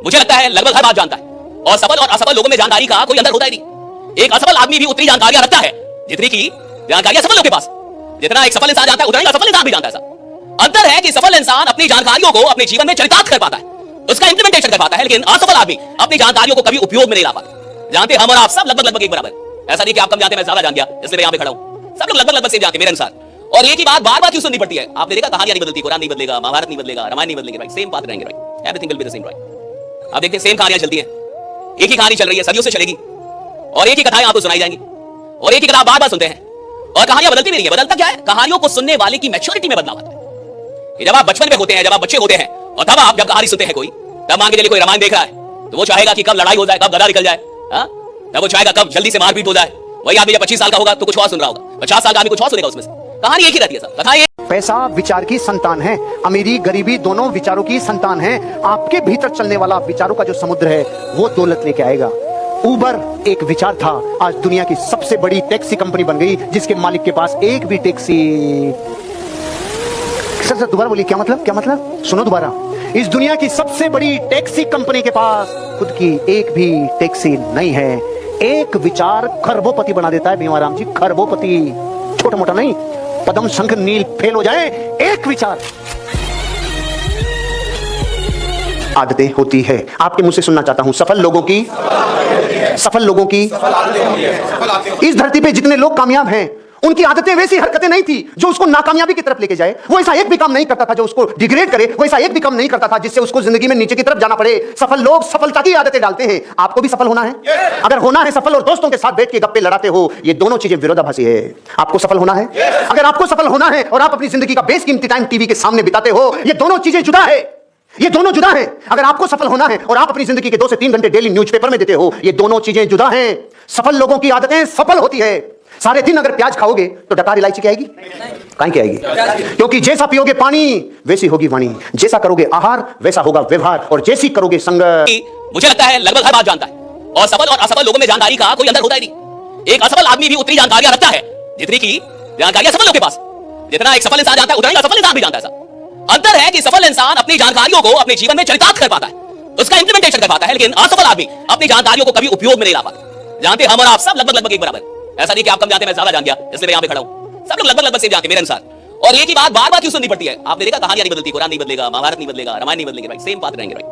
मुझे लगता है लगभग हर बात जानता है और सफल और असफल लोगों में जानकारी का कोई अंतर होता ही नहीं। एक असफल आदमी भी उतनी जानकारियां रखता है जितनी की जानकारियां सफल लोगों के पास। जितना एक सफल इंसान जानता है उतना ही असफल इंसान भी जानता है। ऐसा अंतर है कि सफल इंसान अपनी जानकारियों को अपने जीवन में चरितार्थ कर पाता है, उसका इंप्लीमेंटेशन कर पाता है, लेकिन असफल आदमी अपनी जानकारियों को कभी उपयोग में नहीं ला पाता। जानते हम और आप सब लगभग एक बराबर। ऐसा नहीं कि आप कम जानते मैं ज्यादा जान गया इसलिए मैं यहां पे खड़ा हूं। सब लोग लगभग सेम जानते मेरे अनुसार। और एक ही बात बार बार क्यों सुननी पड़ती है? आपने देखा कहानियां नहीं बदलती, कुरान नहीं बदलेगा, महाभारत नहीं बदलेगा, रामायण नहीं बदलेंगे, राइट? सेम बात रहेंगे, right? Everything will be the same, right? आप देखते हैं सेम कहानियां चलती हैं, एक ही कहानी चल रही है, सदियों से चलेगी और एक ही कथाएं आपको सुनाई जाएंगी और एक ही कथा बार बार सुनते हैं और कहानियां बदलती भी नहीं है। बदलता क्या है? कहानियों को सुनने वाले की मैच्योरिटी में बदलाव आता है। जब आप बचपन में होते हैं, जब आप बच्चे होते हैं और तब आप जब कहानी सुनते हैं कोई, तब मान के चलिए कोई रामायण देख रहा है तो वो चाहेगा कि कब लड़ाई हो जाए, कब गदा निकल जाए, तब वो चाहेगा कब जल्दी से मारपीट हो जाए। वही आदमी जब 25 साल का होगा तो कुछ और सुन रहा होगा, 50 साल का आदमी कुछ और सुनेगा। उसमें से कहानी एक ही रहती है सब। कथा पैसा विचार की संतान है, अमीरी गरीबी दोनों विचारों की संतान है। आपके भीतर चलने वाला विचारों का जो समुद्र है वो दौलत लेके आएगा। उबर एक विचार था, आज दुनिया की सबसे बड़ी टैक्सी कंपनी बन गई जिसके मालिक के पास एक भी टैक्सी। सर दोबारा बोलिए, क्या मतलब? क्या मतलब? सुनो दोबारा। इस दुनिया की सबसे बड़ी टैक्सी कंपनी के पास खुद की एक भी टैक्सी नहीं है। एक विचार खरबोपति बना देता है भीमाराम जी, खरबोपति। छोटा मोटा नहीं, पद्म शंख नील फेल हो जाए, एक विचार। आदतें होती है, आपके मुंह से सुनना चाहता हूं, सफल लोगों की इस धरती पे जितने लोग कामयाब हैं उनकी आदतें वैसी हरकतें नहीं थी जो उसको नाकामयाबी की तरफ लेके जाए। वो ऐसा एक भी काम नहीं करता था जो उसको डिग्रेड करे, वो ऐसा एक भी काम नहीं करता था जिससे उसको जिंदगी में नीचे की तरफ जाना पड़े। सफल लोग सफलता की आदतें डालते हैं। आपको भी सफल होना है? अगर होना है सफल और दोस्तों के साथ बैठ के गप्पे लड़ाते हो, ये दोनों चीजें विरोधाभासी है। आपको सफल होना है? अगर आपको सफल होना है और आप अपनी जिंदगी का बेशकीमती टाइम टीवी के सामने बिताते हो, ये दोनों चीजें जुदा है। ये दोनों जुदा हैं। अगर आपको सफल होना है और आप अपनी जिंदगी के 2 से 3 घंटे डेली न्यूज़पेपर में देते हो, ये दोनों चीजें जुदा हैं। सफल लोगों की आदतें सफल होती है। सारे दिन अगर प्याज खाओगे तो डकार इलायची क्या आएगी? काहे की आएगी? क्योंकि जैसा पियोगे पानी वैसी होगी वाणी, जैसा करोगे आहार वैसा होगा व्यवहार, और जैसी करोगे संगत। मुझे लगता है लगभग हर बात जानता है और सफल और असफल लोगों में जानकारी का कोई अंतर होता ही नहीं। एक असफल आदमी भी उतनी जानकारियां रखता है जितनी की जानकारियां सफल लोगों के पास। जितना एक सफल इंसान जानता है उतना ही असफल इंसान भी जानता है। ऐसा अंतर है कि सफल इंसान अपनी जानकारियों को अपने जीवन में चरितार्थ कर पाता है, उसका इंप्लीमेंटेशन कर पाता है, लेकिन असफल आदमी अपनी जानकारियों को कभी उपयोग में नहीं ला पाता। जानते हम और आप सब लगभग एक बराबर। ऐसा नहीं कि आप कम जानते मैं ज्यादा जान गया इसलिए मैं यहां पे खड़ा हूं। सब लोग लगभग सेम जानते मेरे अनुसार। और एक ही बात बार बार क्यों सुननी पड़ती है? आपने देखा कहानियां नहीं बदलती, कुरान नहीं बदलेगा, महाभारत नहीं बदलेगा, रामायण नहीं बदलेंगे, राइट? सेम बात रहेंगे, राइट?